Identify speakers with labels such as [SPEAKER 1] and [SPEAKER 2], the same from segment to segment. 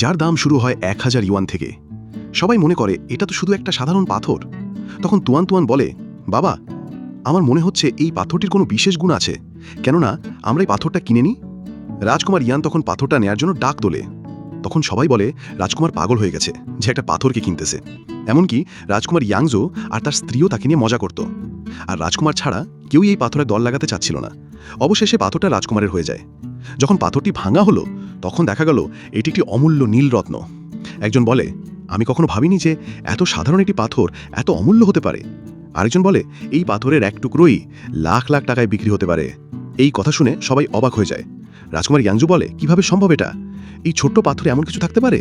[SPEAKER 1] যার দাম শুরু হয় 1000 ইউয়ান থেকে। সবাই মনে করে এটা তো শুধু একটা সাধারণ পাথর। তখন তুয়ান তুয়ান বলে, বাবা, আমার মনে হচ্ছে এই পাথরটির কোনো বিশেষ গুণ আছে, কেননা আমরা এই পাথরটা কিনে নিই। রাজকুমার ইয়ান তখন পাথরটা নেয়ার জন্য ডাক তোলে। তখন সবাই বলে রাজকুমার পাগল হয়ে গেছে যে একটা পাথরকে কিনতেছে। এমনকি রাজকুমার ইয়াংজো আর তার স্ত্রীও তাকে নিয়ে মজা করত। আর রাজকুমার ছাড়া কেউই এই পাথরে দল লাগাতে চাচ্ছিল না। অবশেষে পাথরটা রাজকুমারের হয়ে যায়। যখন পাথরটি ভাঙা হলো তখন দেখা গেল এটি একটি অমূল্য নীলরত্ন। একজন বলে, আমি কখনো ভাবিনি যে এত সাধারণ একটি পাথর এত অমূল্য হতে পারে। আরেকজন বলে, এই পাথরের এক টুকরোই লাখ লাখ টাকায় বিক্রি হতে পারে। এই কথা শুনে সবাই অবাক হয়ে যায়। রাজকুমার ইয়াংজু বলে, কিভাবে সম্ভব এটা? এই ছোট্ট পাথরে এমন কিছু থাকতে পারে?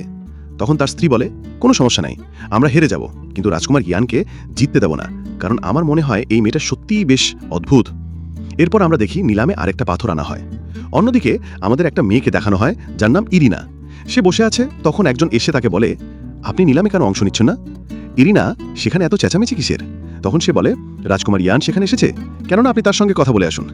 [SPEAKER 1] তখন তার স্ত্রী বলে, কোনো সমস্যা নাই, আমরা হেরে যাব, কিন্তু রাজকুমার ইয়ানকে জিততে দেব না, কারণ আমার মনে হয় এই মেয়েটা সত্যিই বেশ অদ্ভুত। এরপর আমরা দেখি নিলামে আরেকটা পাথর আনা হয়। অন্যদিকে আমাদের একটা মেয়েকে দেখানো হয় যার নাম ইরিনা। সে বসে আছে। তখন একজন এসে তাকে বলে, আপনি নিলামে কেন অংশ নিচ্ছেন না? ইরিনা, সেখানে এত চেঁচামেচি কিসের? তখন সে বলে, রাজকুমার ইয়ান সেখানে এসেছে, কেননা আপনি তার সঙ্গে কথা বলে আসুন।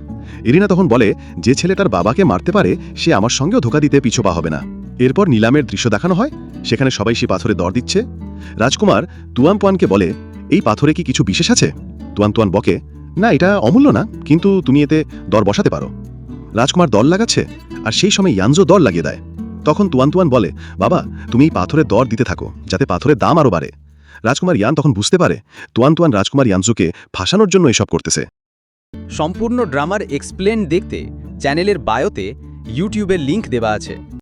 [SPEAKER 1] ইরিনা তখন বলে, যে ছেলে তার বাবাকে মারতে পারে সে আমার সঙ্গেও ধোকা দিতে পিছু পা হবে না। এরপর নিলামের দৃশ্য দেখানো হয়। সেখানে সবাই সে পাথরে দর দিচ্ছে। রাজকুমার তুয়ান তুয়ানকে বলে, এই পাথরে কি কিছু বিশেষ আছে? তুয়ান তুয়ান বকে, না, এটা অমূল্য না, কিন্তু তুমি এতে দর বসাতে পারো। রাজকুমার দর লাগাচ্ছে, আর সেই সময় ইয়ানজো দর লাগিয়ে দেয়। তখন তুয়ান তুয়ান বলে, বাবা, তুমি এই পাথরে দর দিতে থাকো যাতে পাথরের দাম আরও বাড়ে। রাজকুমার ইয়ান তখন বুঝতে পারে তুয়ান তুয়ান রাজকুমার ইয়ানজোকে ফাঁসানোর জন্য এসব করতেছে।
[SPEAKER 2] সম্পূর্ণ ড্রামার এক্সপ্লেন দেখতে চ্যানেলের বায়োতে ইউটিউবের লিংক দেওয়া আছে।